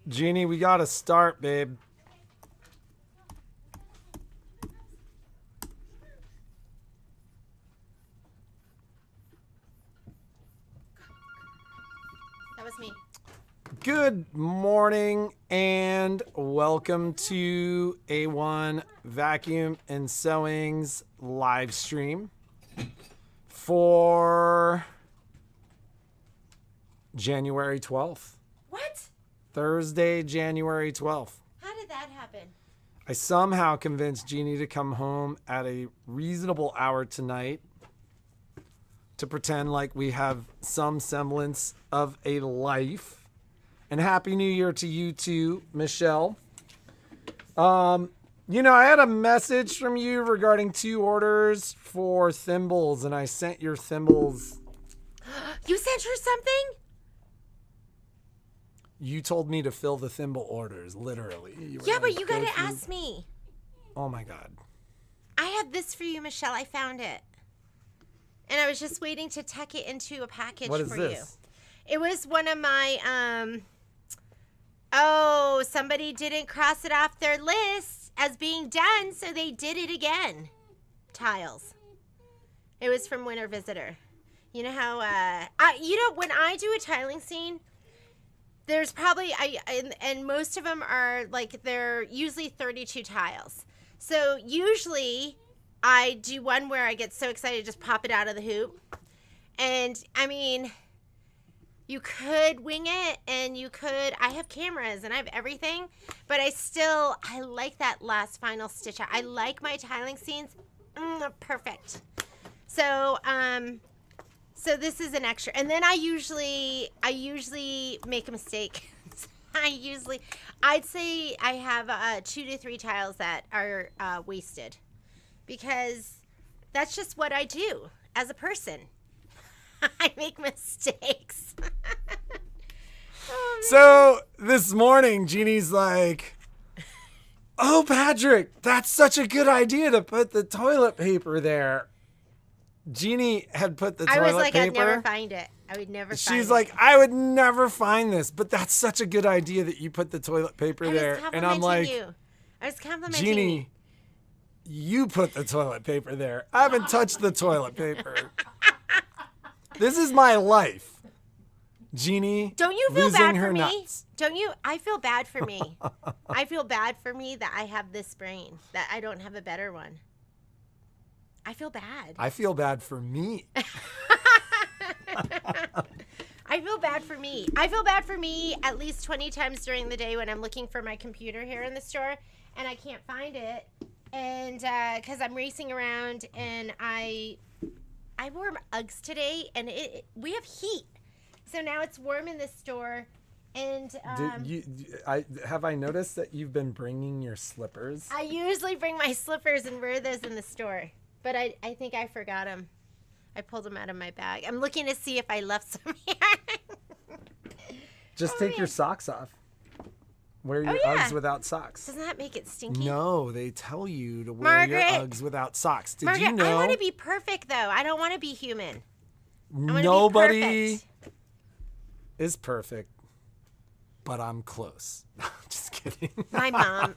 Genie, we gotta start, babe. That was me. Good morning and welcome to A1 Vacuum and Sewing's live stream for January 12th. What? Thursday, January 12th. How did that happen? I somehow convinced Genie to come home at a reasonable hour tonight to pretend like we have some semblance of a life. And Happy New Year to you too, Michelle. I had a message from you regarding 2 orders for thimbles, and I sent your thimbles. You sent her something? You told me to fill the thimble orders, literally. Yeah, but you gotta ask me. Oh my God. I have this for you, Michelle. I found it. And I was just waiting to tuck it into a package What is for this? you. It was one of my, somebody didn't cross it off their list as being done, so they did it again. Tiles. It was from Winter Visitor. You know how, when I do a tiling scene, there's probably, and most of them are like, they're usually 32 tiles. So usually I do one where I get so excited, just pop it out of the hoop. And I mean, you could wing it and I have cameras and I have everything, but I like that last final stitch. I like my tiling scenes. Perfect. So this is an extra. And then I usually make a mistake. I'd say I have 2 to 3 tiles that are wasted, because that's just what I do as a person. I make mistakes. So this morning, Jeannie's like, "Oh, Patrick, that's such a good idea to put the toilet paper there." Jeannie had put the toilet paper. I was like, I'd never find it. I would never find it. She's like, "I would never find this, but that's such a good idea that you put the toilet paper there." And I'm like, I was complimenting Jeannie, you put the toilet paper there. I haven't touched the toilet paper. This is my life. Jeannie, don't you feel losing bad her for me? nuts. Don't you? I feel bad for me. I feel bad for me that I have this brain, that I don't have a better one. I feel bad. I feel bad for me. I feel bad for me. I feel bad for me at least 20 times during the day when I'm looking for my computer here in the store and I can't find it, and because I'm racing around, and I wore Uggs today, and we have heat, so now it's warm in the store. And have I noticed that you've been bringing your slippers? I usually bring my slippers and wear those in the store, but I think I forgot them. I pulled them out of my bag. I'm looking to see if I left some here. Just take your socks off. Wear your Uggs without socks. Doesn't that make it stinky? No, they tell you to wear your Uggs without socks. Did you know? I want to be perfect, though. I don't want to be human. Nobody is perfect, but I'm close. Just kidding. My mom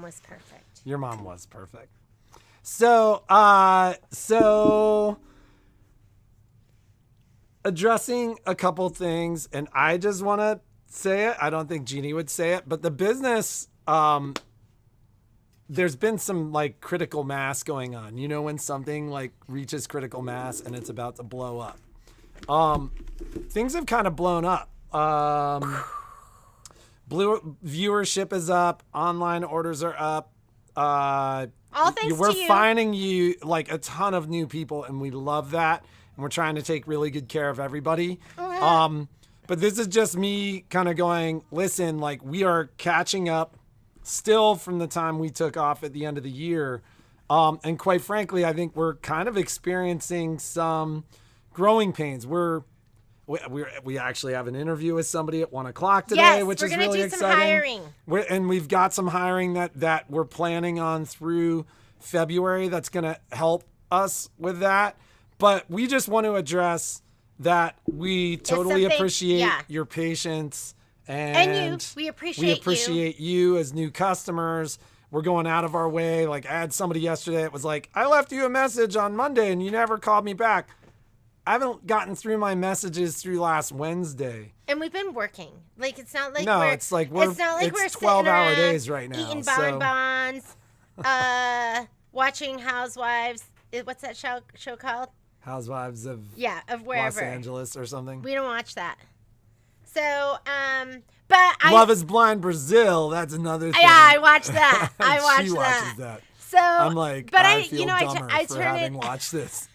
was perfect. Your mom was perfect. So addressing a couple things, and I just want to say it. I don't think Jeannie would say it, but the business, there's been some like critical mass going on. You know, when something like reaches critical mass and it's about to blow up. Things have kind of blown up. Viewership is up. Online orders are up. All thanks to you. We're finding you like a ton of new people, and we love that. And we're trying to take really good care of everybody. But this is just me kind of going, listen, like, we are catching up still from the time we took off at the end of the year. And quite frankly, I think we're kind of experiencing some growing pains. We actually have an interview with somebody at 1:00 today, which is really exciting. And we've got some hiring that we're planning on through February that's going to help us with that. But we just want to address that we totally appreciate your patience And we we appreciate appreciate you as new customers. We're going out of our way. Like, I had somebody yesterday that was like, I left you a message on Monday and you never called me back. I haven't gotten through my messages through last Wednesday. And we've been working. Like, it's not like No, we're... it's like it's not like we're 12-hour days right now. eating so. bonbons, watching Housewives. What's that show called? Housewives of of wherever. Los Angeles or something. We don't watch that. So, but Love is Blind Brazil. That's another thing. Yeah, I watched that. I watched she watches that. So I'm like, but I feel dumber I for turn having it. watched this.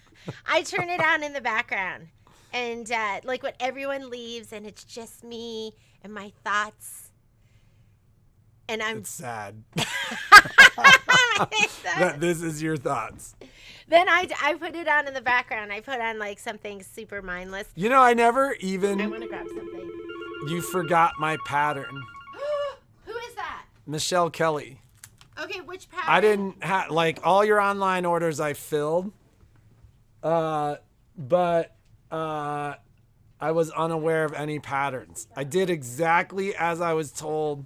I turn it on in the background, and like when everyone leaves, and it's just me and my thoughts, and I'm It's sad that that this is your thoughts. Then I put it on in the background. I put on like something super mindless. You know, I never I even. want to grab something. You forgot my pattern. Who is that? Michelle Kelly. Okay, which pattern? I didn't have, like, all your online orders I filled. But I was unaware of any patterns. I did exactly as I was told.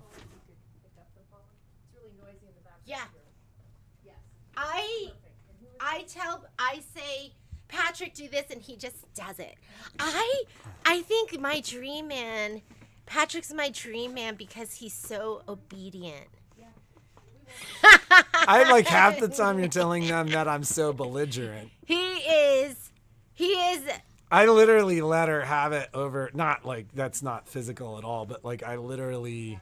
Yeah. I say, Patrick, do this, and he just does it. I think my dream man, Patrick's my dream man because he's so obedient. I like half the time you're telling them that I'm so belligerent. He is. I literally let her have it over. Not like that's not physical at all, but like I literally.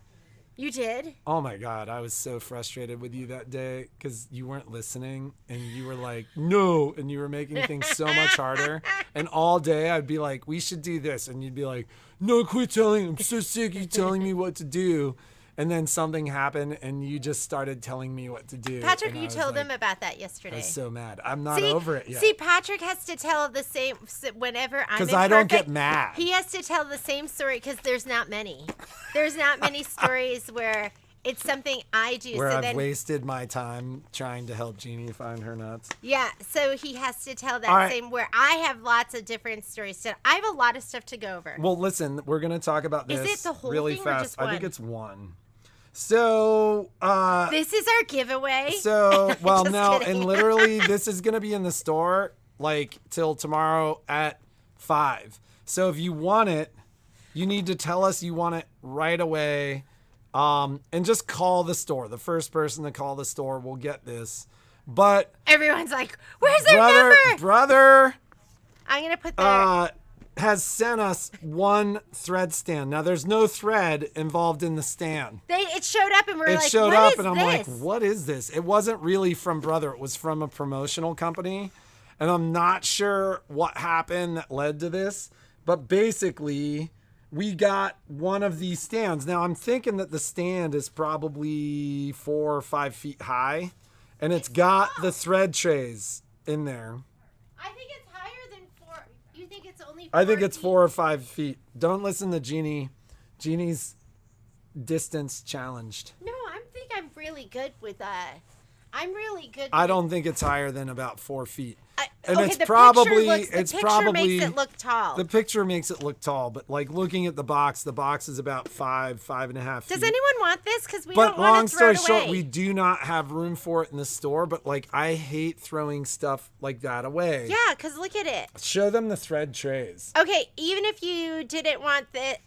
You did? Oh my God, I was so frustrated with you that day because you weren't listening and you were like, no, and you were making things so much harder. And all day I'd be like, we should do this. And you'd be like, no, quit telling. I'm so sick of you telling me what to do. And then something happened and you just started telling me what to do. Patrick, and you told him about that yesterday. I was so mad. I'm not over it yet. See, Patrick has to tell the same whenever I'm because I don't get mad. He has to tell the same story because there's not many. There's not many stories where it's something I do. Where so I've then, wasted my time trying to help Genie find her nuts. Yeah, so he has to tell that same where I have lots of different stories. I have a lot of stuff to go over. Well, listen, we're going to talk about this Is it the whole really thing or fast. just I think one? it's one. So, this is our giveaway. So, well, Just no, kidding. and literally this is going to be in the store like till tomorrow at 5. So if you want it, you need to tell us you want it right away. And just call the store. The first person to call the store will get this. But everyone's like, where's their number? Brother I'm going to put their... has sent us one thread stand. Now there's no thread involved in the stand. It showed up and we're like, it showed what up is and I'm this? like, what is this? It wasn't really from Brother. It was from a promotional company. And I'm not sure what happened that led to this. But basically, we got one of these stands. Now I'm thinking that the stand is probably 4 or 5 feet high. And it's got the thread trays in there. I think it's higher than 4. You think it's only 4 I think it's feet? 4 or 5 feet. Don't listen to Genie. Genie's distance challenged. No, I think I'm really good with I'm really good. I don't think it's higher than about 4 feet. And okay, it's the probably picture makes it look tall. The picture makes it look tall, but like looking at the box is about 5.5 feet. Does anyone want this? Because we But don't long want to throw story it short, away. we do not have room for it in the store. But like, I hate throwing stuff like that away. Yeah, because look at it. Show them the thread trays. Okay, even if you didn't want the,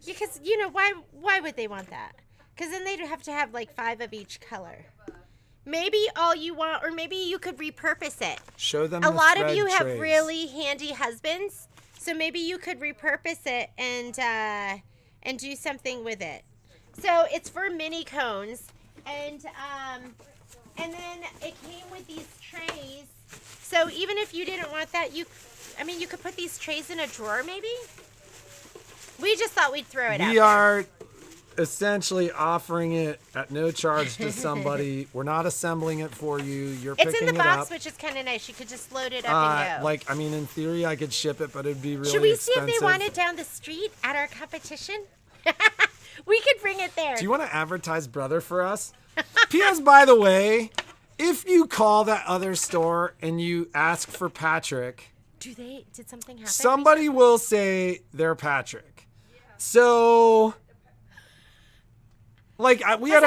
because you know why would they want that? Because then they'd have to have like 5 of each color. Maybe all you want, or maybe you could repurpose it. Show them A the lot of thread you have trays. really handy husbands, so maybe you could repurpose it and do something with it. So it's for mini cones, and then it came with these trays. So even if you didn't want that, you could put these trays in a drawer, maybe. We just thought we'd throw it out. We are essentially offering it at no charge to somebody. We're not assembling it for you. You're It's picking in the it box, up. which is kind of nice. You could just load it up and go. Like, I mean, in theory, I could ship it, but it'd be really Should we expensive. see if they want it down the street at our competition? We could bring it there. Do you want to advertise Brother for us? P.S. By the way, if you call that other store and you ask for Patrick, Did something happen? somebody will say they're Patrick. So, like, we had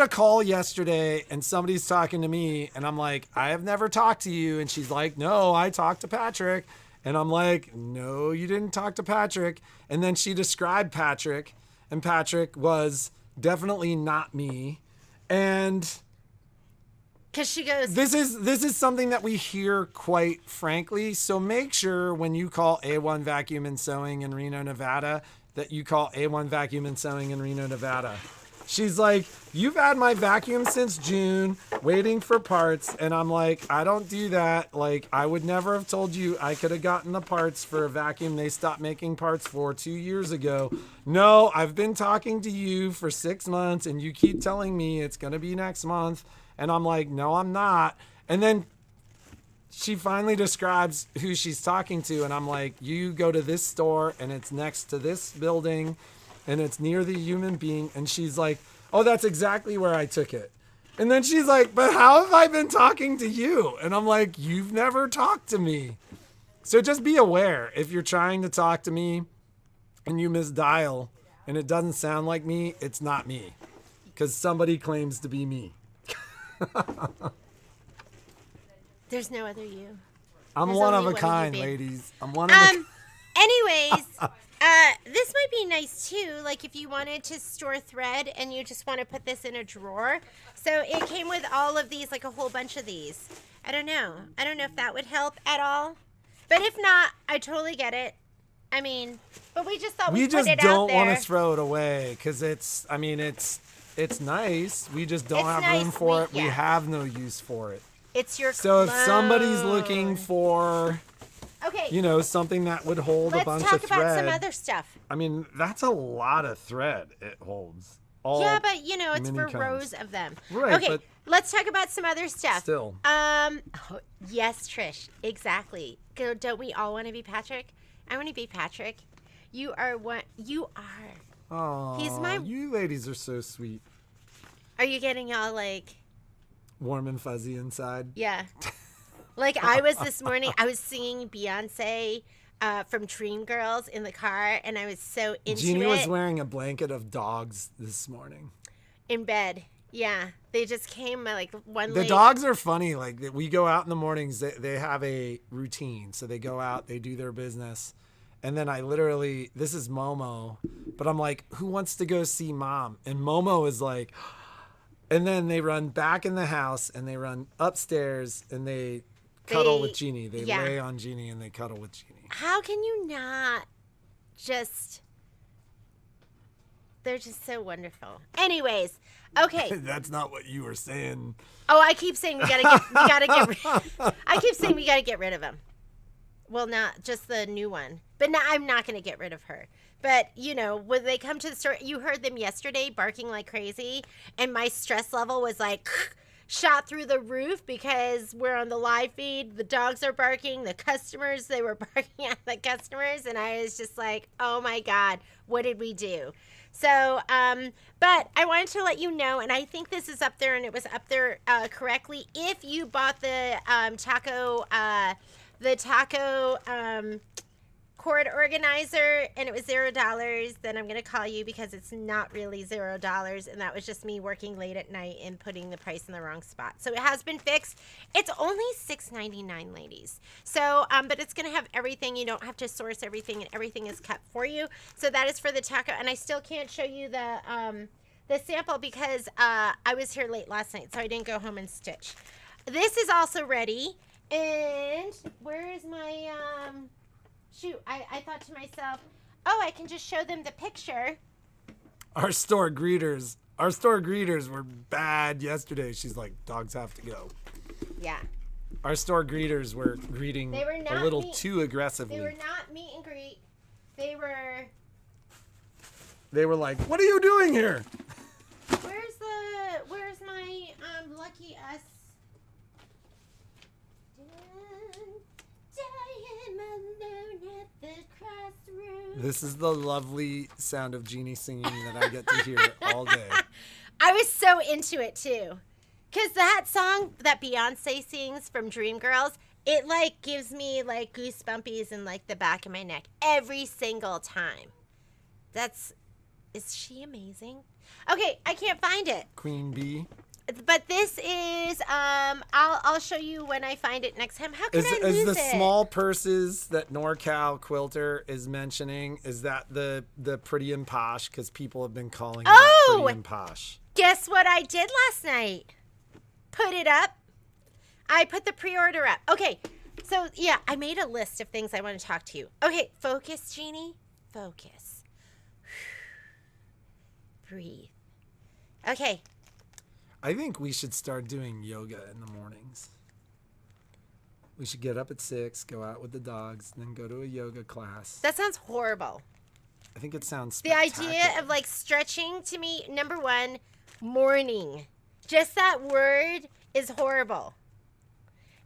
a call yesterday, and somebody's talking to me, and I'm like, I have never talked to you, and she's like, no, I talked to Patrick, and I'm like, no, you didn't talk to Patrick, and then she described Patrick, and Patrick was definitely not me, and because she goes, this is something that we hear quite frankly. So make sure when you call A1 Vacuum and Sewing in Reno, Nevada, that you call A1 Vacuum and Sewing in Reno, Nevada. She's like, you've had my vacuum since June, waiting for parts. And I'm like, I don't do that. Like, I would never have told you I could have gotten the parts for a vacuum they stopped making parts for 2 years ago. No, I've been talking to you for 6 months, and you keep telling me it's going to be next month. And I'm like, no, I'm not. And then she finally describes who she's talking to. And I'm like, you go to this store, and it's next to this building, and it's near the human being. And she's like, oh, that's exactly where I took it. And then she's like, but how have I been talking to you? And I'm like, you've never talked to me. So just be aware if you're trying to talk to me and you misdial and it doesn't sound like me, it's not me. Because somebody claims to be me. there's no other you. I'm There's one only of a one kind, you, babe. ladies. I'm one of a kind. Anyways, this might be nice too. Like if you wanted to store thread and you just want to put this in a drawer. So it came with all of these, like a whole bunch of these. I don't know if that would help at all. But if not, I totally get it. I mean, but we just thought we'd put it out there. We just don't want to throw it away because it's nice. We just don't have room for it. We have no use for it. It's your So clone. if somebody's looking for, something that would hold a bunch of thread. Let's talk about some other stuff. I mean, that's a lot of thread it holds. Yeah, but it's for cones. rows of them. Right, okay, but let's talk about some other stuff. Still. Yes, Trish, exactly. Don't we all want to be Patrick? I want to be Patrick. You are what you are. Oh, you ladies are so sweet. Are you getting all like warm and fuzzy inside? Yeah. Like I was this morning, I was singing Beyonce from Dreamgirls in the car, and I was so into Genie it. was wearing a blanket of dogs this morning. In bed. Yeah. They just came like one The dogs are funny. Like we go out in the mornings, they have a routine. So they go out, they do their business. And then this is Momo, but I'm like, who wants to go see mom? And Momo is like, and then they run back in the house and they run upstairs and they cuddle with Genie. They lay on Genie and they cuddle with Genie. How can you not just... They're just so wonderful. Anyways, okay. That's not what you were saying. Oh, I keep saying we gotta get rid of him. Well, not just the new one, but I'm not gonna get rid of her. But when they come to the store, you heard them yesterday barking like crazy, and my stress level was like shot through the roof because we're on the live feed. The dogs are barking. The customers, they were barking at the customers, and I was just like, oh my God, what did we do? So, but I wanted to let you know, and I think this is up there, and it was up there correctly. If you bought the taco cord organizer and it was $0, then I'm gonna call you because it's not really $0, and that was just me working late at night and putting the price in the wrong spot. So it has been fixed. It's only $6.99, ladies. So but it's gonna have everything. You don't have to source everything, and everything is cut for you. So that is for the taco, and I still can't show you the sample because I was here late last night, so I didn't go home and stitch. This is also ready. And where is my shoot? I thought to myself, oh, I can just show them the picture. Our store greeters were bad yesterday. She's like, dogs have to go. Yeah. Our store greeters were greeting a little too aggressively. They were not meet and greet. They were like, what are you doing here? Where's my lucky us? This is the lovely sound of Genie singing that I get to hear all day. I was so into it too. Because that song that Beyonce sings from Dreamgirls, it like gives me like goosebumpies in like the back of my neck every single time Is she amazing? Okay, I can't find it. Queen Bee. But this is I'll show you when I find it next time. How can I lose Is it? the small purses that NorCal Quilter is mentioning, is that the Pretty and Posh? Because people have been calling it Pretty and Posh. Guess what I did last night? Put it up. I put the pre-order up. Okay, so yeah, I made a list of things I want to talk to you. Okay, focus, Genie. Focus. Breathe. Okay. I think we should start doing yoga in the mornings. We should get up at 6, go out with the dogs, then go to a yoga class. That sounds horrible. I think it sounds The idea of like stretching to me, number one, morning. Just that word is horrible.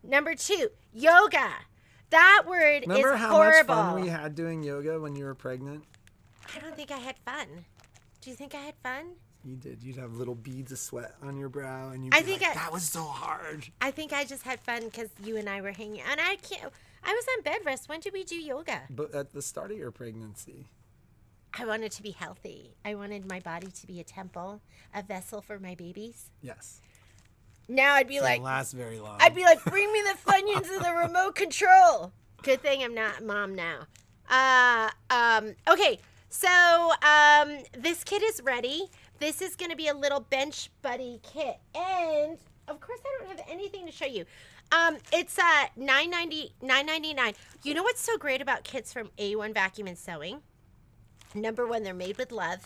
Number two, yoga. That word Remember is how horrible. much fun we had doing yoga when you were pregnant? I don't think I had fun. Do you think I had fun? You did. You'd have little beads of sweat on your brow, and you'd be like, that was so hard. I think I just had fun because you and I were hanging out. And I was on bed rest. When did we do yoga? But at the start of your pregnancy. I wanted to be healthy. I wanted my body to be a temple, a vessel for my babies. Yes. Now I'd be It like, didn't last very long. I'd be like, bring me the Funyuns and the remote control. Good thing I'm not mom now. Okay, so this kit is ready. This is going to be a little bench buddy kit, and of course I don't have anything to show you. It's $9.99. You know what's so great about kits from A1 Vacuum and Sewing? Number one, they're made with love.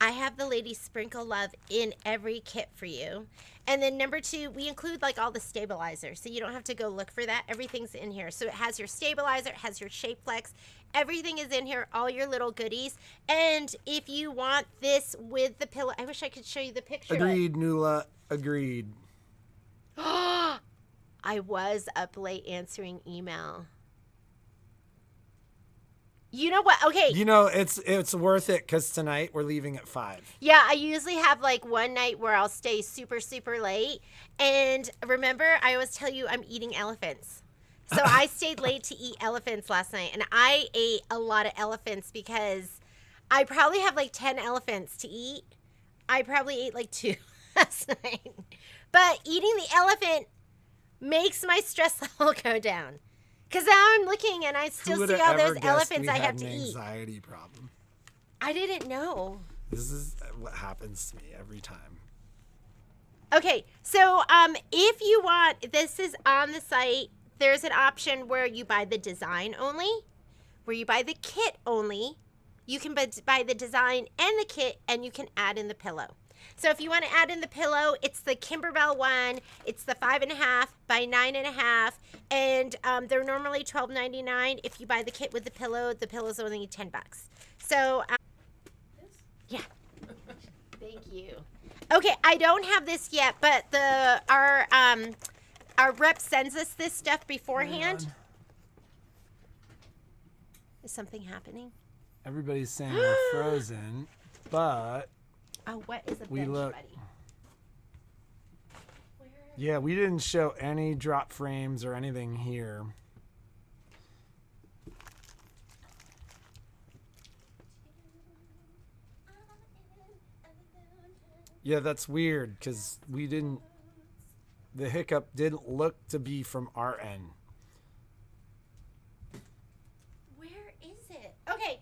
I have the ladies sprinkle love in every kit for you. And then number two, we include like all the stabilizers, so you don't have to go look for that. Everything's in here. So it has your stabilizer, it has your shape flex. Everything is in here, all your little goodies. And if you want this with the pillow, I wish I could show you the picture. Agreed, Nula. Agreed. I was up late answering email. You know what? Okay. You know, it's worth it because tonight we're leaving at 5. Yeah, I usually have like one night where I'll stay super, super late. And remember, I always tell you I'm eating elephants. So I stayed late to eat elephants last night. And I ate a lot of elephants because I probably have like 10 elephants to eat. I probably ate like 2 last night. But eating the elephant makes my stress level go down. Because now I'm looking and I still see all those elephants I have to eat. Anxiety problem. I didn't know. This is what happens to me every time. Okay, so if you want, this is on the site. There's an option where you buy the design only, where you buy the kit only. You can buy the design and the kit, and you can add in the pillow. So if you want to add in the pillow, it's the Kimberbell one. It's the 5.5 by 9.5, and they're normally $12.99. If you buy the kit with the pillow's only $10. So, yeah. Thank you. Okay, I don't have this yet, but our rep sends us this stuff beforehand. Is something happening? Everybody's saying we're frozen, but Oh, what is a bench buddy? Yeah, we didn't show any drop frames or anything here. Yeah, that's weird because we didn't. The hiccup didn't look to be from our end. Where is it? Okay.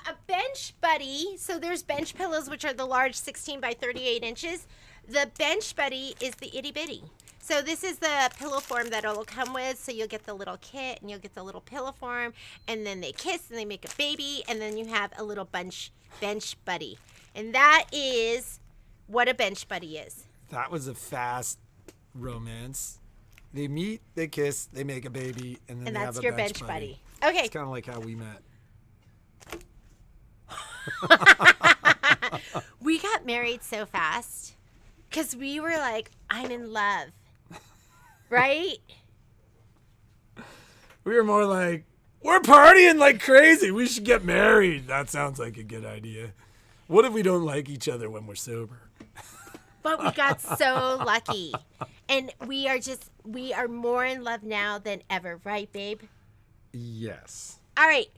A bench buddy. So there's bench pillows, which are the large 16 by 38 inches. The bench buddy is the itty bitty. So this is the pillow form that it'll come with. So you'll get the little kit and you'll get the little pillow form, and then they kiss and they make a baby, and then you have a little bench buddy. And that is what a bench buddy is. That was a fast romance. They meet, they kiss, they make a baby, and then they have a your bench buddy. buddy. Okay. It's kind of like how we met. We got married so fast because we were like, I'm in love. Right? We were more like, we're partying like crazy. We should get married. That sounds like a good idea. What if we don't like each other when we're sober? But we got so lucky. And we are more in love now than ever. Right, babe? Yes. All right.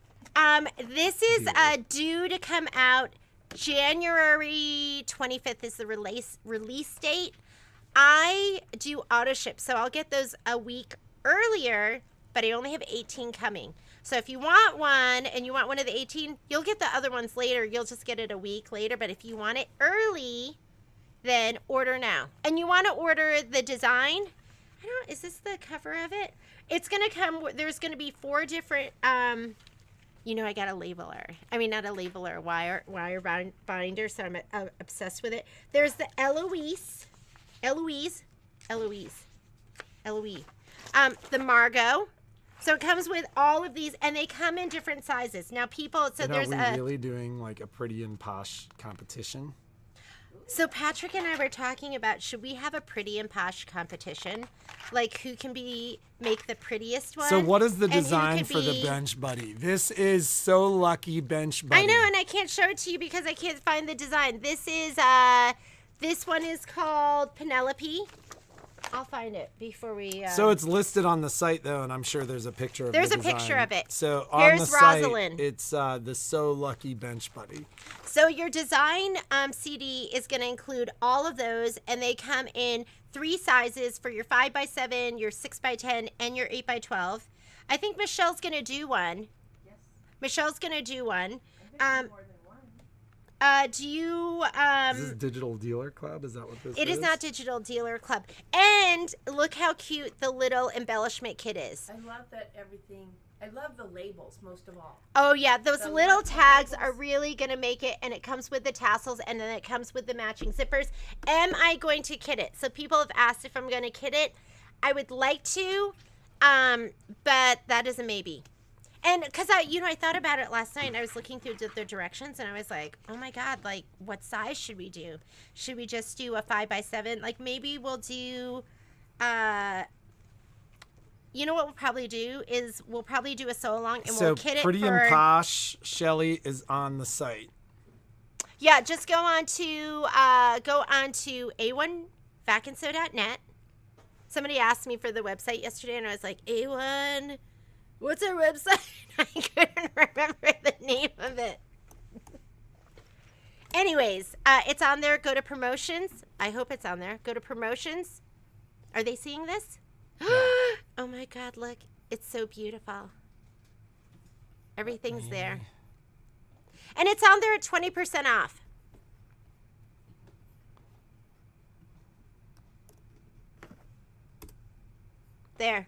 This is due to come out January 25th is the release date. I do auto ship, so I'll get those a week earlier, but I only have 18 coming. So if you want one and you want one of the 18, you'll get the other ones later. You'll just get it a week later. But if you want it early, then order now. And you want to order the design. Is this the cover of it? It's going to come, there's going to be 4 different, I got a labeler. I mean, not a labeler, wire binder, so I'm obsessed with it. There's the Eloise. The Margot. So it comes with all of these, and they come in different sizes. Now, people, so and there's are we really doing like a Pretty and Posh competition? So Patrick and I were talking about, should we have a Pretty and Posh competition? Like, who can make the prettiest one? So what is the design for the bench buddy? This is So Lucky Bench Buddy. I know, and I can't show it to you because I can't find the design. This one is called Penelope. I'll find it before we... So it's listed on the site, though, and I'm sure there's a picture of There's the a design. picture of it. So on Here's the site, Rosalind. it's the So Lucky Bench Buddy. So your design CD is going to include all of those, and they come in 3 sizes for your 5x7, your 6x10, and your 8x12. I think Michelle's going to do one. Yes. Michelle's going to do one. More than one. Do you... Is this Digital Dealer Club? Is that what this is? It is not Digital Dealer Club. And look how cute the little embellishment kit is. I love that everything. I love the labels most of all. Oh, yeah. Those The little little tags labels. are really going to make it. And it comes with the tassels. And then it comes with the matching zippers. Am I going to kit it? So people have asked if I'm going to kit it. I would like to. But that is a maybe. And because I thought about it last night, and I was looking through the directions, and I was like, oh my God, like, what size should we do? Should we just do a 5x7? Like, maybe we'll do, what we'll probably do is we'll probably do a sew along, and we'll kit it Pretty and Posh, Shelly, is on the site. Yeah, just go on to a1vacandsew.net. Somebody asked me for the website yesterday, and I was like, A1... What's our website? I couldn't remember the name of it. Anyways, it's on there. Go to promotions. I hope it's on there. Go to promotions. Are they seeing this? Oh my God, look. It's so beautiful. Everything's there. And it's on there at 20% off. There.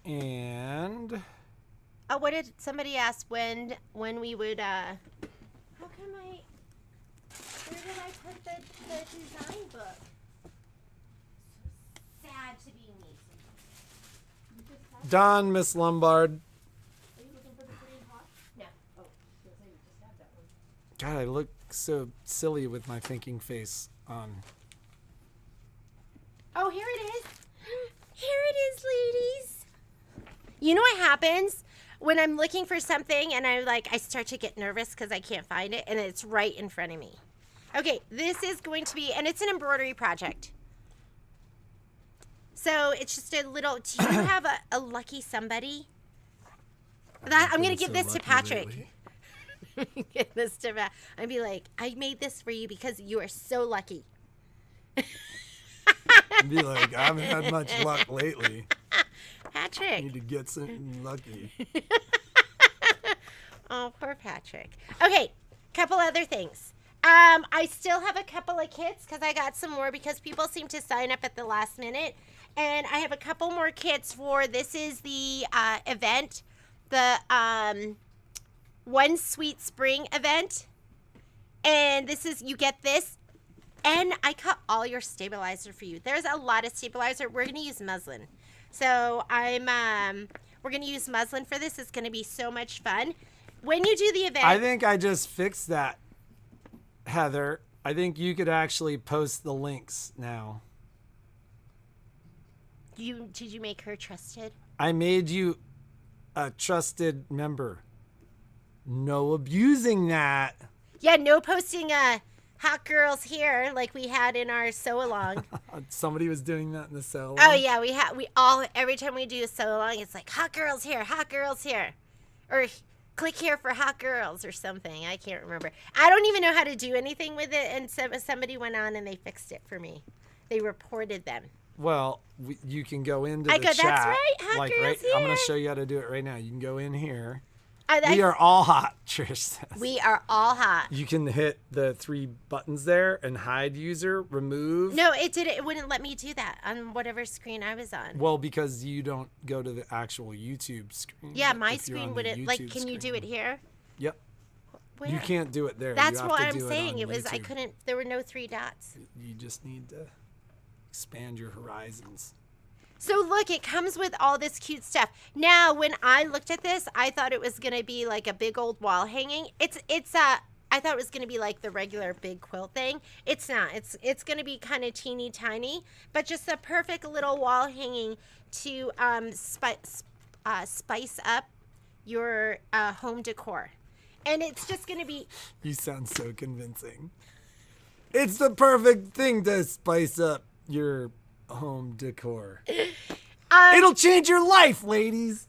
And... Oh, what did somebody ask when we would how come where did I put the design book? So sad to be me. Don, Miss Lombard. Are you looking for the Pretty and Posh? No. Oh, I was gonna say you just had that one. God, I look so silly with my thinking face on. Oh, here it is. Here it is, ladies. You know what happens? When I'm looking for something and I start to get nervous because I can't find it, and it's right in front of me. Okay, this is going to be, and it's an embroidery project. So it's just a little, do you have a lucky somebody? I'm going to give this to Patrick. Give this to Patrick. I'd be like, I made this for you because you are so lucky. I'd be like, I haven't had much luck lately. Patrick. I need to get something lucky. Oh, poor Patrick. Okay, couple other things. I still have a couple of kits because I got some more because people seem to sign up at the last minute. And I have a couple more kits for, this is the event, the One Sweet Spring event. And this is, you get this. And I cut all your stabilizer for you. There's a lot of stabilizer. We're going to use muslin. So we're going to use muslin for this. It's going to be so much fun. When you do the event. I think I just fixed that, Heather. I think you could actually post the links now. Did you make her trusted? I made you a trusted member. No abusing that. Yeah, no posting hot girls here like we had in our sew along. Somebody was doing that in the cell. Oh yeah, we all every time we do a sew along, it's like hot girls here, or click here for hot girls or something. I can't remember. I don't even know how to do anything with it. And so somebody went on and they fixed it for me. They reported them. Well, you can go into I the go, chat. that's right, hot like, girls right, I'm going here. to show you how to do it right now. You can go in here. Oh, We are all hot, Trish says. We are all hot. You can hit the 3 buttons there and hide user, remove. No, it didn't. It wouldn't let me do that on whatever screen I was on. Well, because you don't go to the actual YouTube screen. Yeah, but my if you're on screen the wouldn't. Like, YouTube can you do screen- it here? Yep. Where? You can't do it there. That's you have what to I'm do saying. It, It was. I YouTube. couldn't. There were no 3 dots. You just need to expand your horizons. So look, it comes with all this cute stuff. Now, when I looked at this, I thought it was gonna be like a big old wall hanging. I thought it was gonna be like the regular big quilt thing. It's not. It's gonna be kind of teeny tiny, but just a perfect little wall hanging to spice up your home decor. And it's just gonna be. You sound so convincing. It's the perfect thing to spice up your home decor. It'll change your life, ladies.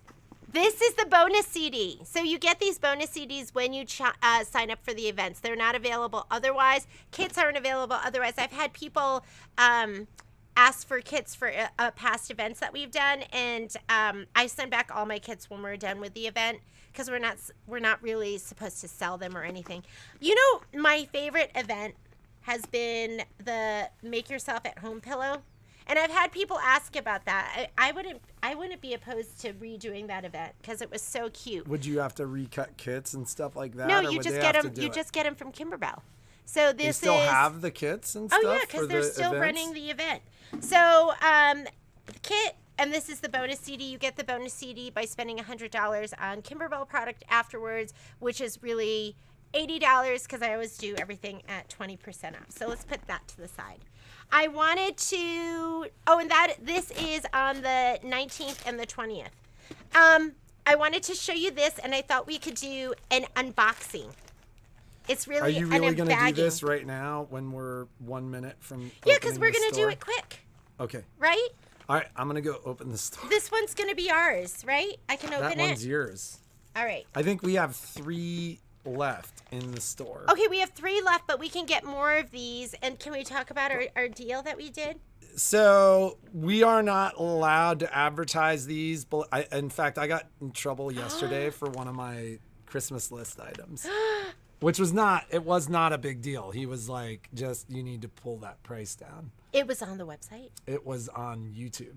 This is the bonus CD. So you get these bonus CDs when you sign up for the events. They're not available otherwise. Kits aren't available otherwise. I've had people ask for kits for past events that we've done, and I send back all my kits when we're done with the event because we're not really supposed to sell them or anything. You know, my favorite event has been the Make Yourself at Home pillow. And I've had people ask about that. I wouldn't be opposed to redoing that event because it was so cute. Would you have to recut kits and stuff like that? No, or you would just they get have them. to do You it? just get them from Kimberbell. So They this still is. have the kits and stuff. Oh yeah, for because they're the still events? running the event. So the kit, and this is the bonus CD. You get the bonus CD by spending $100 on Kimberbell product afterwards, which is really $80 because I always do everything at 20% off. So let's put that to the side. I wanted to. Oh, and this is on the 19th and the 20th. I wanted to show you this, and I thought we could do an unboxing. It's really Are you really an going to do unbagging. this right now when we're 1 minute from Yeah, because opening we're the going to do store? it quick, Okay. right? All right, I'm going to go open the store. This one's going to be ours, right? I can open That one's it. yours. All right. I think we have 3 left in the store. Okay, we have 3 left, but we can get more of these. And can we talk about our deal that we did? So we are not allowed to advertise these. But in fact, I got in trouble yesterday for one of my Christmas list items, which was not a big deal. He was like, just, you need to pull that price down. It was on the website, It was on YouTube.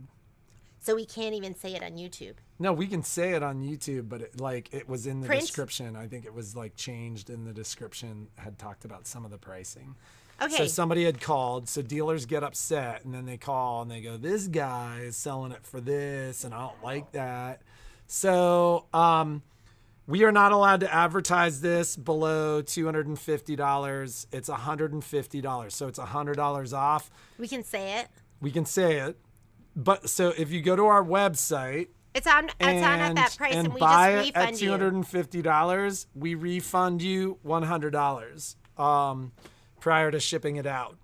so we can't even say it on YouTube. No, we can say it on YouTube, but it was in the Print? description. I think it was like changed in the description, had talked about some of the pricing. Okay. So somebody had called, so dealers get upset, and then they call and they go, this guy is selling it for this, and I don't like that. So we are not allowed to advertise this below $250. It's $150, so it's $100 off. We can say it. We can say it. But so if you go to our website, It's on at that price, and we buy just it at refund you. $250, we refund you $100 prior to shipping it out.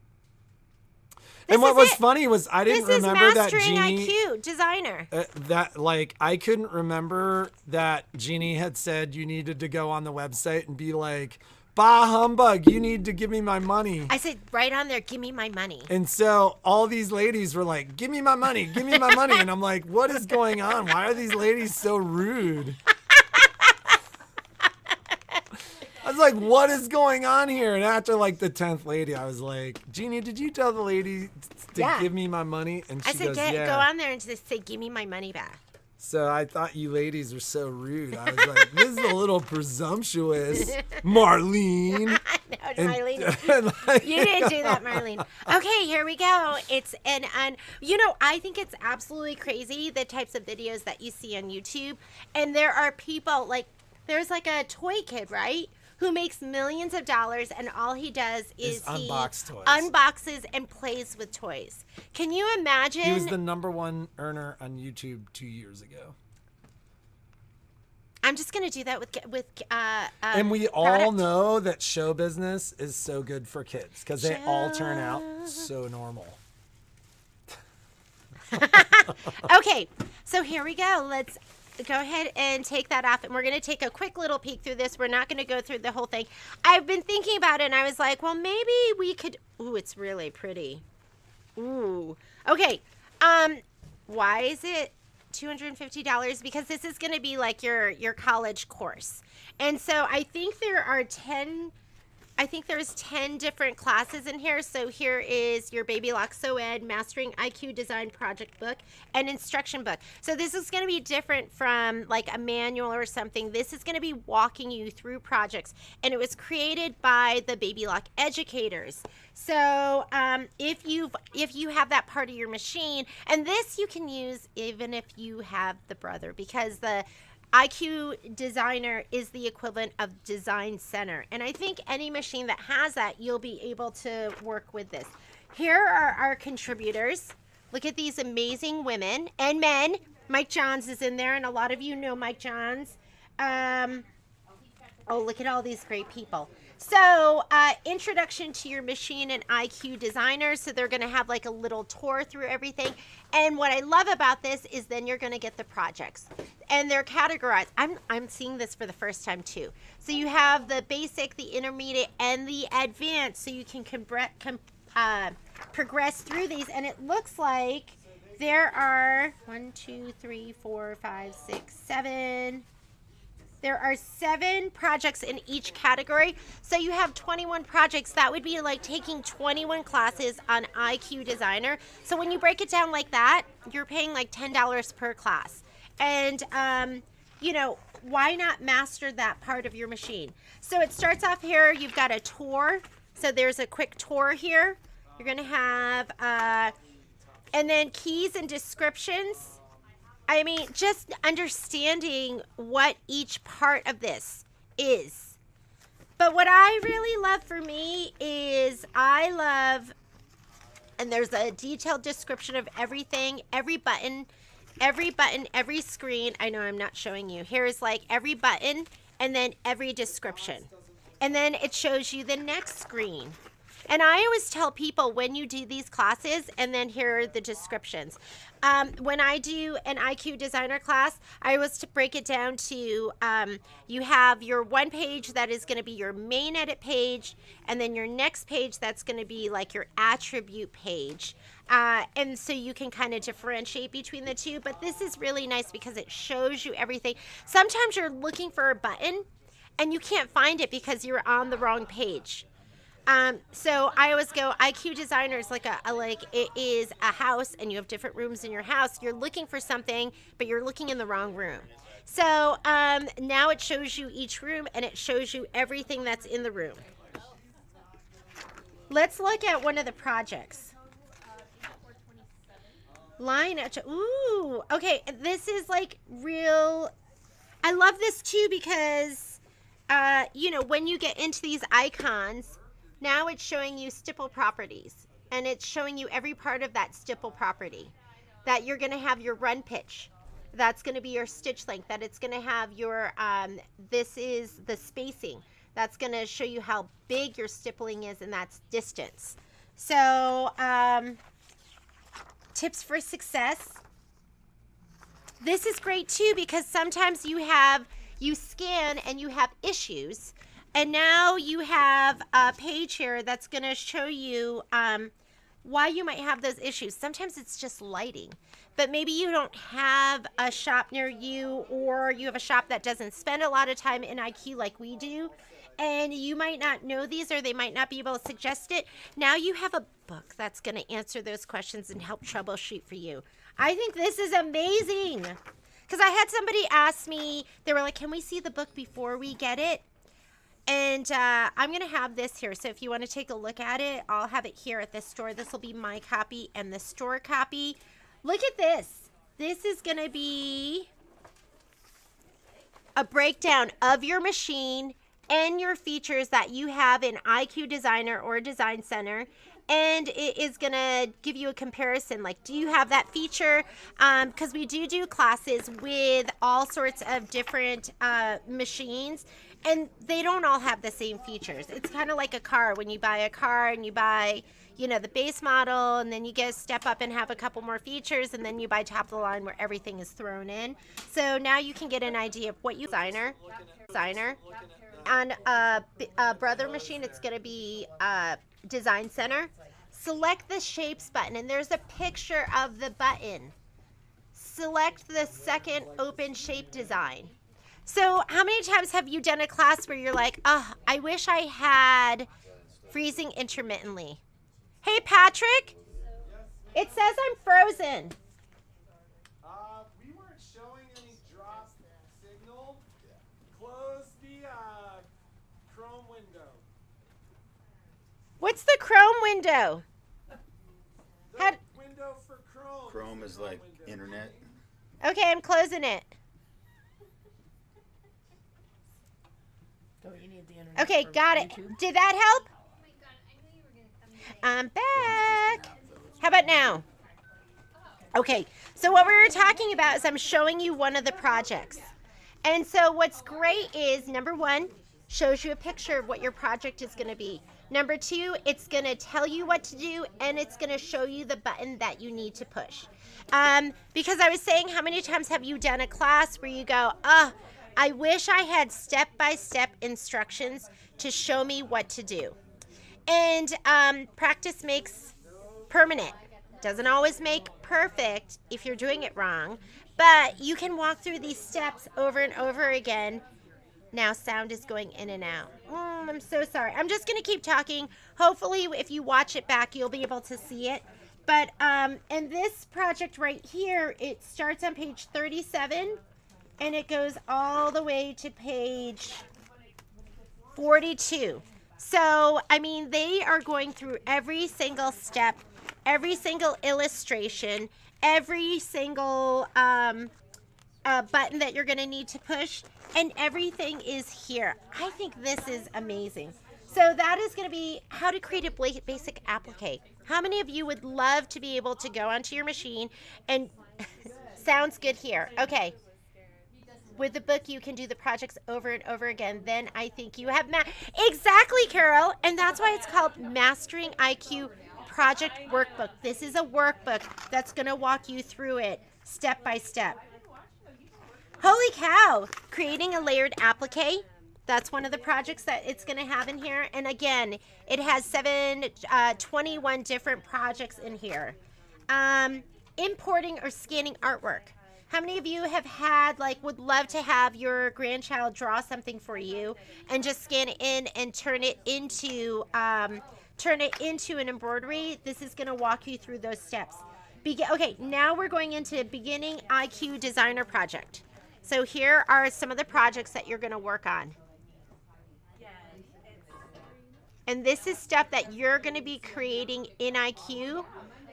And what is was it. funny was I didn't This is remember that Mastering Genie IQ designer. I couldn't remember that Genie had said you needed to go on the website and be like, bah humbug, you need to give me my money. I said right on there, give me my money. And so all these ladies were like, give me my money, give me my money. And I'm like, what is going on? Why are these ladies so rude? I was like, what is going on here? And after like the 10th lady, I was like, Genie, did you tell the lady to Yeah. give me my money? And she I said, goes, yeah. go on there and just say, give me my money back. So I thought you ladies were so rude. I was like, this is a little presumptuous, Marlene. No, And- Marlene. and like- You didn't do that, Marlene. Okay, here we go. It's I think it's absolutely crazy the types of videos that you see on YouTube. And there are people there's like a toy kid, right? Who makes millions of dollars, and all he does is he unbox toys. unboxes and plays with toys. Can you imagine? He was the #1 earner on YouTube 2 years ago. I'm just gonna do that with And we all product. know that show business is so good for kids because they all turn out so normal. Okay, so here we go. go ahead and take that off, and we're going to take a quick little peek through this. We're not going to go through the whole thing. I've been thinking about it, and I was like, well, maybe we could. Ooh, it's really pretty. Ooh. Okay. Why is it $250? Because this is going to be like your college course. And so I think there's 10 different classes in here. So here is your Baby Lock Sew Ed Mastering IQ Design Project book and instruction book. So this is going to be different from like a manual or something. This is going to be walking you through projects, and it was created by the Baby Lock educators. So if you have that part of your machine, and this you can use even if you have the brother, because the IQ Designer is the equivalent of Design Center. And I think any machine that has that, you'll be able to work with this. Here are our contributors. Look at these amazing women and men. Mike Johns is in there, and a lot of you know Mike Johns. Oh, look at all these great people. So, introduction to your machine and IQ Designer. So they're going to have like a little tour through everything. And what I love about this is then you're going to get the projects. And they're categorized. I'm seeing this for the first time too. So you have the basic, the intermediate, and the advanced. So you can progress through these. And it looks like there are 1, 2, 3, 4, 5, 6, 7. There are 7 projects in each category. So you have 21 projects. That would be like taking 21 classes on IQ Designer. So when you break it down like that, you're paying like $10 per class. And, why not master that part of your machine? So it starts off here. You've got a tour. So there's a quick tour here. You're going to have, and then keys and descriptions. I mean, just understanding what each part of this is. But what I really love for me is and there's a detailed description of everything, every button, every screen. I know I'm not showing you. Here's like every button and then every description. And then it shows you the next screen. And I always tell people when you do these classes, and then here are the descriptions. When I do an IQ Designer class, I always break it down to you have your one page that is going to be your main edit page, and then your next page that's going to be like your attribute page. And so you can kind of differentiate between the two. But this is really nice because it shows you everything. Sometimes you're looking for a button, and you can't find it because you're on the wrong page. So I always go, IQ Designer is like it is a house, and you have different rooms in your house. You're looking for something, but you're looking in the wrong room. So now it shows you each room, and it shows you everything that's in the room. Let's look at one of the projects. Ooh, okay. This is like real. I love this too because, when you get into these icons, now it's showing you stipple properties, and it's showing you every part of that stipple property. That you're going to have your run pitch. That's going to be your stitch length. That it's going to have your, this is the spacing. That's going to show you how big your stippling is, and that's distance. So, tips for success. This is great too because sometimes you scan and you have issues. And now you have a page here that's going to show you why you might have those issues. Sometimes it's just lighting, but maybe you don't have a shop near you, or you have a shop that doesn't spend a lot of time in IQ like we do, and you might not know these, or they might not be able to suggest it. Now you have a book that's going to answer those questions and help troubleshoot for you. I think this is amazing because I had somebody ask me, they were like, can we see the book before we get it? And I'm going to have this here. So if you want to take a look at it, I'll have it here at the store. This will be my copy and the store copy. Look at this. This is going to be a breakdown of your machine and your features that you have in IQ Designer or Design Center. And it is going to give you a comparison. Like, do you have that feature? Because we do classes with all sorts of different machines. And they don't all have the same features. It's kind of like a car. When you buy a car and you buy, you know, the base model, and then you get step up and have a couple more features, and then you buy top of the line where everything is thrown in. So now you can get an idea of what you designer. On a Brother machine, it's going to be Design Center. Select the shapes button, and there's a picture of the button. Select the second open shape design. So how many times have you done a class where you're like, oh, I wish I had freezing intermittently? Hey, Patrick, it says I'm frozen. We weren't showing any drop signal. Close the Chrome window. What's the Chrome window? The window for Chrome. Chrome is like internet. Okay, I'm closing it. Don't you need the internet? Okay, for got it. YouTube? Did that help? I'm back. How about now? Okay, so what we were talking about is I'm showing you one of the projects. And so what's great is, number one, shows you a picture of what your project is going to be. Number two, it's going to tell you what to do, and it's going to show you the button that you need to push. Because I was saying, how many times have you done a class where you go, I wish I had step-by-step instructions to show me what to do. And practice makes permanent. Doesn't always make perfect if you're doing it wrong, but you can walk through these steps over and over again. Now sound is going in and out. I'm so sorry. I'm just going to keep talking. Hopefully, if you watch it back, you'll be able to see it. But in this project right here, it starts on page 37, and it goes all the way to page 42. So, I mean, they are going through every single step, every single illustration, every single button that you're going to need to push, and everything is here. I think this is amazing. So that is going to be how to create a basic applique. How many of you would love to be able to go onto your machine and sounds good here? Okay. With the book, you can do the projects over and over again. Then I think you have exactly, Carol. And that's why it's called Mastering IQ Project Workbook. This is a workbook that's going to walk you through it step by step. Holy cow! Creating a layered applique. That's one of the projects that it's going to have in here. And again, it has 21 different projects in here. Importing or scanning artwork. How many of you have had, would love to have your grandchild draw something for you and just scan it in and turn it into an embroidery? This is going to walk you through those steps. Okay, now we're going into beginning IQ designer project. So here are some of the projects that you're going to work on. And this is stuff that you're going to be creating in IQ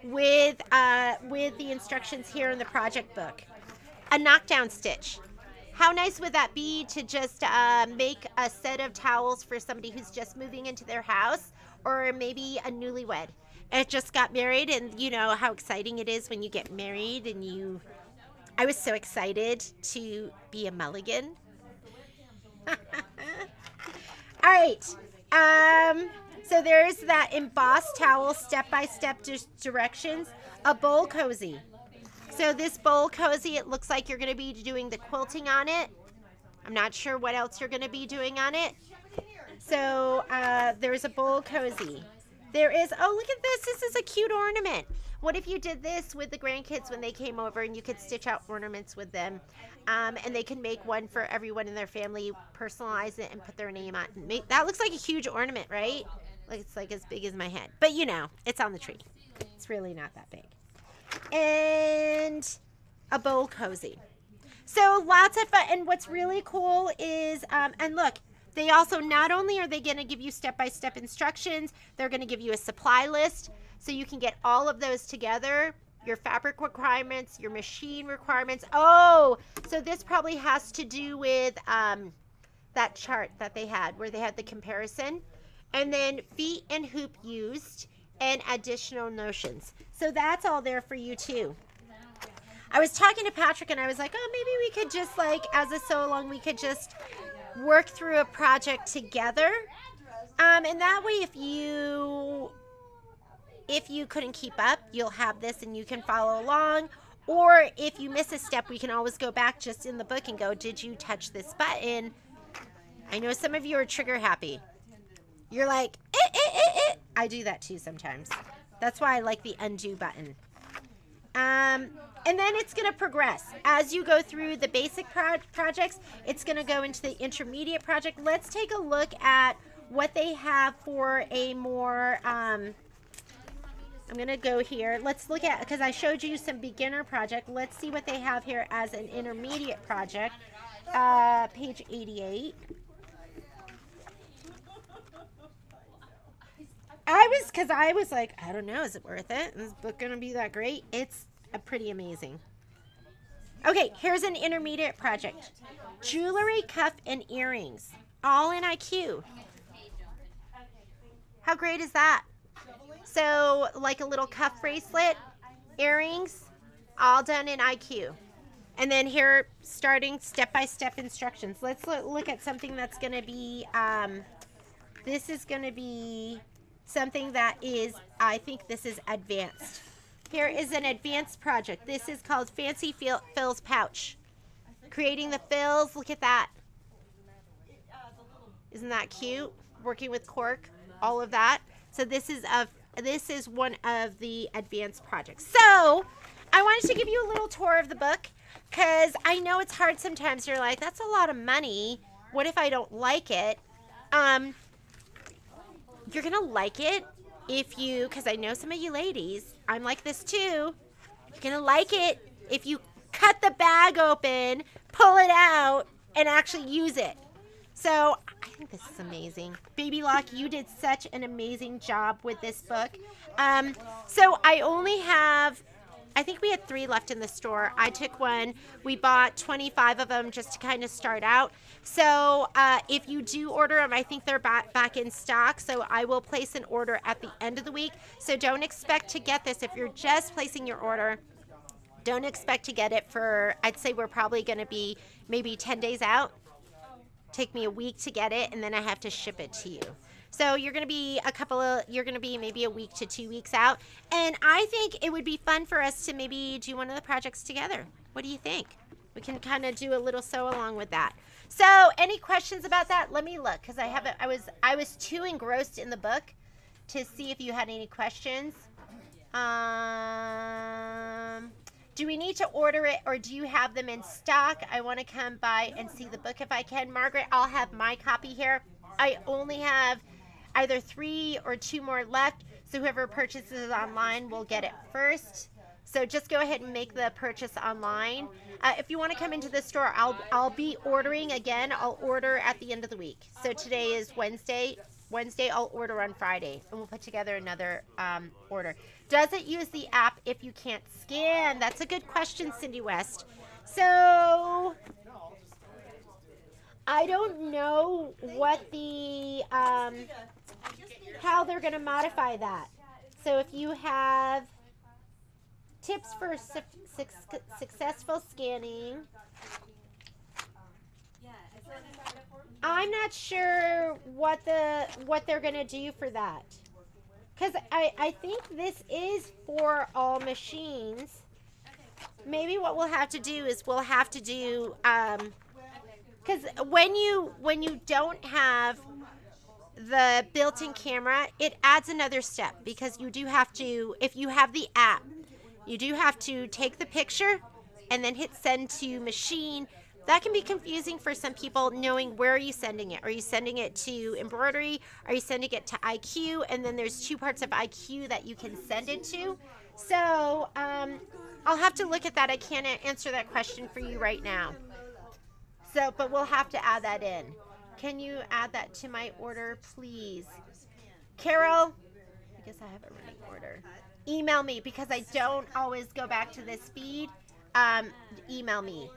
with the instructions here in the project book. A knockdown stitch. How nice would that be to just make a set of towels for somebody who's just moving into their house, or maybe a newlywed and just got married, and you know how exciting it is when you get married and I was so excited to be a mulligan. All right. So there's that embossed towel, step-by-step directions. A bowl cozy. So this bowl cozy, it looks like you're going to be doing the quilting on it. I'm not sure what else you're going to be doing on it. So there's a bowl cozy. There is, oh, look at this. This is a cute ornament. What if you did this with the grandkids when they came over, and you could stitch out ornaments with them, and they can make one for everyone in their family, personalize it, and put their name on it. That looks like a huge ornament, right? It's like as big as my head. But it's on the tree. It's really not that big. And a bowl cozy. So lots of fun. And what's really cool is, and look, they also, not only are they going to give you step-by-step instructions, they're going to give you a supply list so you can get all of those together, your fabric requirements, your machine requirements. Oh, so this probably has to do with that chart that they had where they had the comparison. And then feet and hoop used and additional notions. So that's all there for you too. I was talking to Patrick and I was like, oh, maybe we could just as a sew along, we could just work through a project together. And that way, if you couldn't keep up, you'll have this and you can follow along. Or if you miss a step, we can always go back just in the book and go, did you touch this button? I know some of you are trigger happy. You're like, I do that too sometimes. That's why I like the undo button. And then it's going to progress. As you go through the basic projects, it's going to go into the intermediate project. Let's take a look at what they have for a more, I'm going to go here. Let's look at, because I showed you some beginner project. Let's see what they have here as an intermediate project. Page 88. I was like, I don't know, is it worth it? Is this book going to be that great? It's pretty amazing. Okay, here's an intermediate project. Jewelry, cuff, and earrings, all in IQ. How great is that? So, like a little cuff bracelet, earrings, all done in IQ. And then here, starting step-by-step instructions. Let's look at something that's going to be, this is going to be something that is, I think this is advanced. Here is an advanced project. This is called Fancy Fills Pouch. Creating the fills, look at that. Isn't that cute? Working with cork, all of that. So this is one of the advanced projects. So I wanted to give you a little tour of the book because I know it's hard sometimes. You're like, that's a lot of money. What if I don't like it? You're going to like it if you, because I know some of you ladies, I'm like this too. You're going to like it if you cut the bag open, pull it out, and actually use it. So I think this is amazing. Baby Lock, you did such an amazing job with this book. So I only have, I think we had 3 left in the store. I took one. We bought 25 of them just to kind of start out. So if you do order them, I think they're back in stock. So I will place an order at the end of the week. So don't expect to get this. If you're just placing your order, don't expect to get it for, I'd say we're probably going to be maybe 10 days out. Take me a week to get it, and then I have to ship it to you. So you're going to be maybe a week to 2 weeks out. And I think it would be fun for us to maybe do one of the projects together. What do you think? We can kind of do a little sew along with that. So any questions about that? Let me look, because I was too engrossed in the book to see if you had any questions. Do we need to order it, or do you have them in stock? I want to come by and see the book if I can. Margaret, I'll have my copy here. I only have either 3 or 2 more left, so whoever purchases it online will get it first. So just go ahead and make the purchase online. If you want to come into the store, I'll be ordering again. I'll order at the end of the week. So today is Wednesday. I'll order on Friday, and we'll put together another order. Does it use the app if you can't scan? That's a good question, Cindy West. So I don't know what the how they're going to modify that. So if you have tips for successful scanning, I'm not sure what they're going to do for that. Because I think this is for all machines. Maybe what we'll have to do is because when you don't have the built-in camera, it adds another step, because you do have to, if you have the app, you do have to take the picture and then hit send to machine. That can be confusing for some people, knowing where are you sending it. Are you sending it to Embroidery? Are you sending it to IQ? And then there's 2 parts of IQ that you can send it to. So I'll have to look at that. I can't answer that question for you right now. So, but we'll have to add that in. Can you add that to my order, please? Carol, I guess I have a running order. Email me, because I don't always go back to this feed. Email me.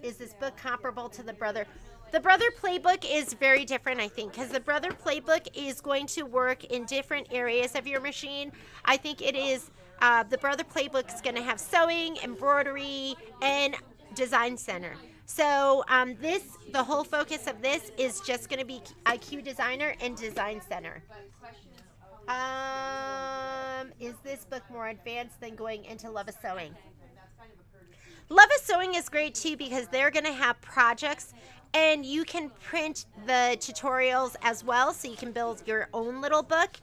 Is this book comparable to the Brother? The Brother Playbook is very different, I think, because the Brother Playbook is going to work in different areas of your machine. I think it is, the Brother Playbook is going to have sewing, embroidery, and design center. So the whole focus of this is just going to be IQ Designer and Design Center. Is this book more advanced than going into Love of Sewing? Love of Sewing is great too because they're going to have projects and you can print the tutorials as well so you can build your own little book.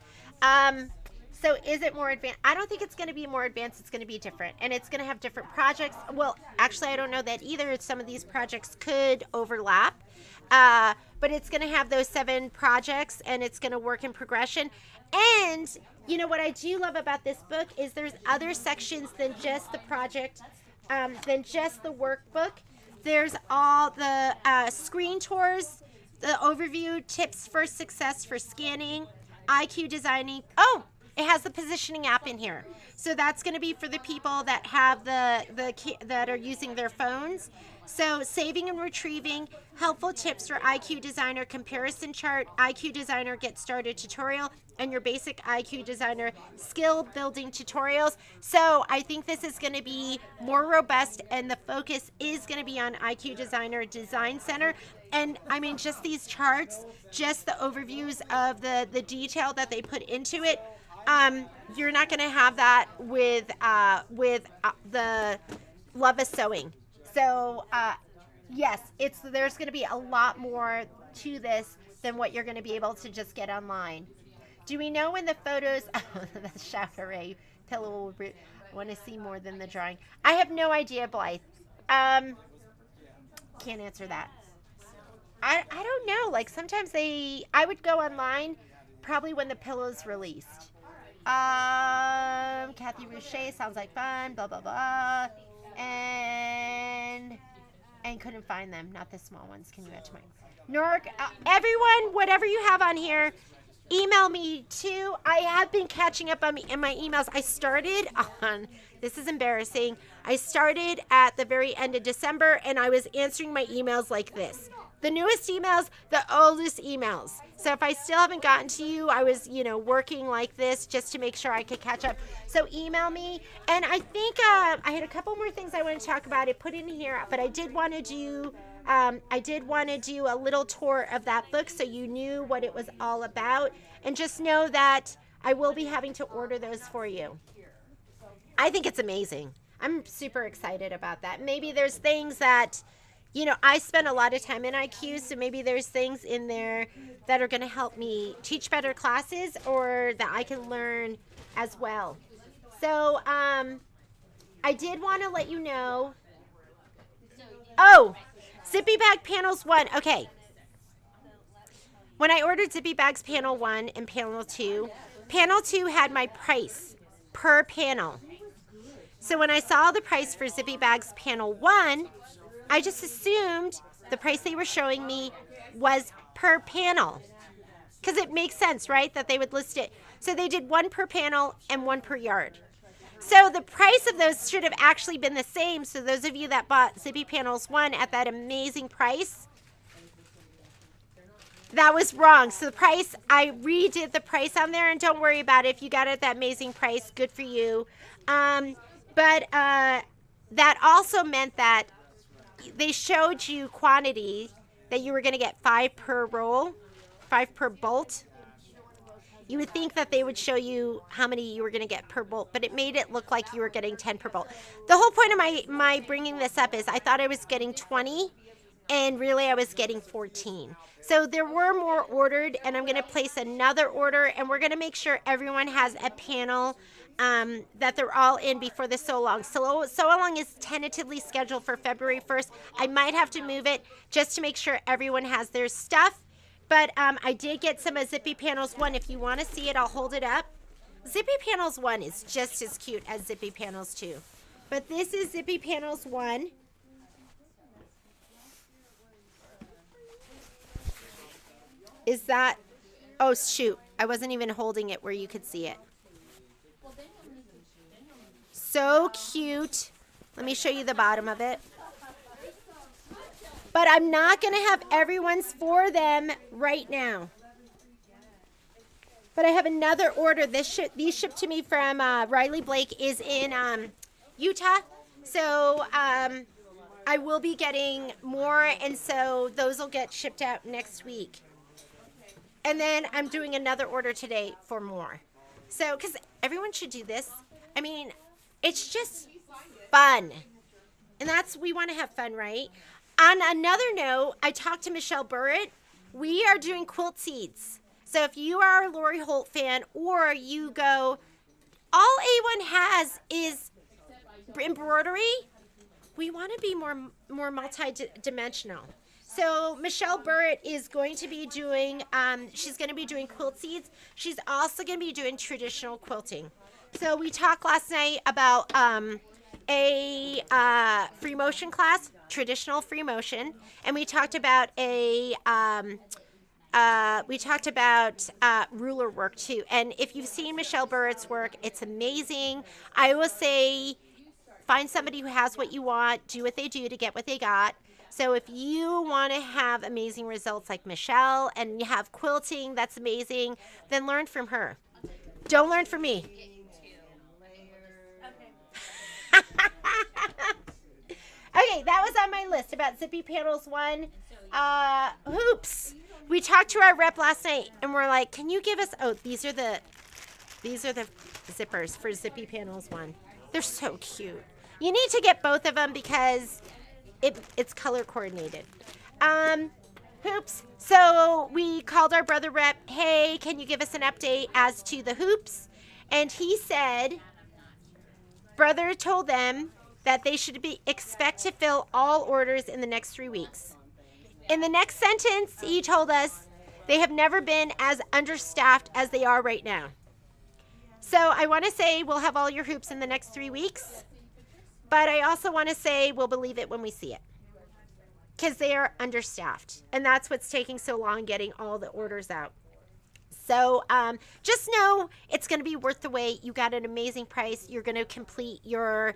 So is it more advanced? I don't think it's going to be more advanced. It's going to be different. And it's going to have different projects. Well, actually, I don't know that either. Some of these projects could overlap. But it's going to have those 7 projects and it's going to work in progression. And, you know, what I do love about this book is there's other sections than just the project, than just the workbook. There's all the screen tours, the overview, tips for success for scanning, IQ designing. Oh, it has the positioning app in here. So that's going to be for the people that have that are using their phones. So saving and retrieving, helpful tips for IQ Designer, comparison chart, IQ Designer Get Started tutorial, and your basic IQ Designer skill building tutorials. So I think this is going to be more robust and the focus is going to be on IQ Designer Design Center. And I mean, just these charts, just the overviews of the detail that they put into it. You're not going to have that with the Love of Sewing. So yes, there's going to be a lot more to this than what you're going to be able to just get online. Do we know when the photos? Oh, the Chafferet pillow. I want to see more than the drawing. I have no idea, Blythe. Can't answer that. I don't know. Like sometimes I would go online, probably when the pillow's released. Kathy Rouchet sounds like fun. Blah blah blah. And couldn't find them. Not the small ones. Can you add to mine? Nork, everyone, whatever you have on here, email me too. I have been catching up in my emails. I started on, this is embarrassing, I started at the very end of December and I was answering my emails like this. The newest emails, the oldest emails. So if I still haven't gotten to you, I was, working like this just to make sure I could catch up. So email me. And I think I had a couple more things I want to talk about. I put in here, but I did want to do a little tour of that book so you knew what it was all about. And just know that I will be having to order those for you. I think it's amazing. I'm super excited about that. Maybe there's things that, I spend a lot of time in IQ, so maybe there's things in there that are going to help me teach better classes or that I can learn as well. So I did want to let you know. Oh, Zippy Bag Panels 1. Okay. When I ordered Zippy Bags Panel 1 and Panel 2 had my price per panel. So when I saw the price for Zippy Bags Panel 1, I just assumed the price they were showing me was per panel. Because it makes sense, right, that they would list it. So they did 1 per panel and 1 per yard. So the price of those should have actually been the same. So those of you that bought Zippy Panels 1 at that amazing price, that was wrong. So the price, I redid the price on there, and don't worry about it. If you got it at that amazing price, good for you. But that also meant that they showed you quantity that you were going to get 5 per roll, 5 per bolt. You would think that they would show you how many you were going to get per bolt, but it made it look like you were getting 10 per bolt. The whole point of my bringing this up is I thought I was getting 20, and really I was getting 14. So there were more ordered, and I'm going to place another order, and we're going to make sure everyone has a panel that they're all in before the sew along. So along is tentatively scheduled for February 1st. I might have to move it just to make sure everyone has their stuff. But I did get some of Zippy Panels 1. If you want to see it, I'll hold it up. Zippy Panels 1 is just as cute as Zippy Panels 2. But this is Zippy Panels 1. Is that, oh shoot, I wasn't even holding it where you could see it. So cute. Let me show you the bottom of it. But I'm not going to have everyone's for them right now. But I have another order. These shipped to me from Riley Blake is in Utah. So I I will be getting more, and so those will get shipped out next week. And then I'm doing another order today for more. So, because everyone should do this. I mean, it's just fun. And we want to have fun, right? On another note, I talked to Michelle Burritt. We are doing quilt seeds. So if you are a Lori Holt fan, or you go, all A1 has is embroidery, we want to be more multi-dimensional. So Michelle Burritt is going to be doing, she's going to be doing quilt seeds. She's also going to be doing traditional quilting. So we talked last night about a free motion class, traditional free motion, and we talked about ruler work too. And if you've seen Michelle Burritt's work, it's amazing. I will say, find somebody who has what you want, do what they do to get what they got. So if you want to have amazing results like Michelle and you have quilting that's amazing, then learn from her. Don't learn from me. Okay, that was on my list about Zippy Panels 1. Hoops. We talked to our rep last night and we're like, can you give us, these are the zippers for Zippy Panels 1. They're so cute. You need to get both of them because it's color coordinated. Hoops. So we called our brother rep, hey, can you give us an update as to the hoops? And he said, brother told them that they should expect to fill all orders in the next 3 weeks. In the next sentence, he told us they have never been as understaffed as they are right now. So I want to say we'll have all your hoops in the next 3 weeks. But I also want to say we'll believe it when we see it. Because they are understaffed. And that's what's taking so long getting all the orders out. So just know it's going to be worth the wait. You got an amazing price. You're going to complete your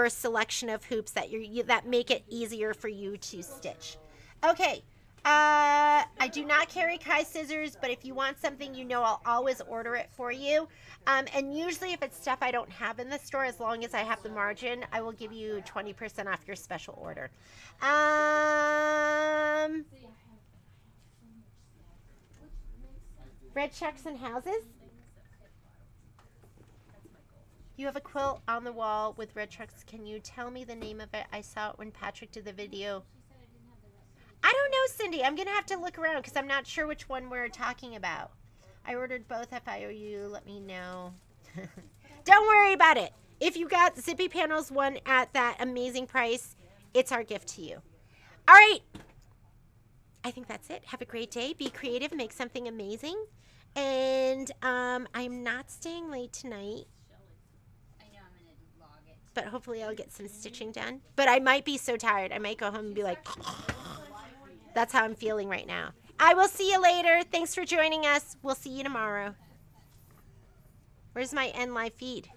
selection of hoops that make it easier for you to stitch. Okay. I do not carry Kai scissors, but if you want something, I'll always order it for you. And usually if it's stuff I don't have in the store, as long as I have the margin, I will give you 20% off your special order. Red Chucks and Houses. You have a quilt on the wall with red trucks. Can you tell me the name of it? I saw it when Patrick did the video. I don't know, Cindy. I'm going to have to look around because I'm not sure which one we're talking about. I ordered both. If I owe you, let me know. Don't worry about it. If you got Zippy Panels 1 at that amazing price, it's our gift to you. All right. I think that's it. Have a great day. Be creative. Make something amazing. And I'm not staying late tonight. But hopefully I'll get some stitching done. But I might be so tired. I might go home and be like... That's how I'm feeling right now. I will see you later. Thanks for joining us. We'll see you tomorrow. Where's my end live feed?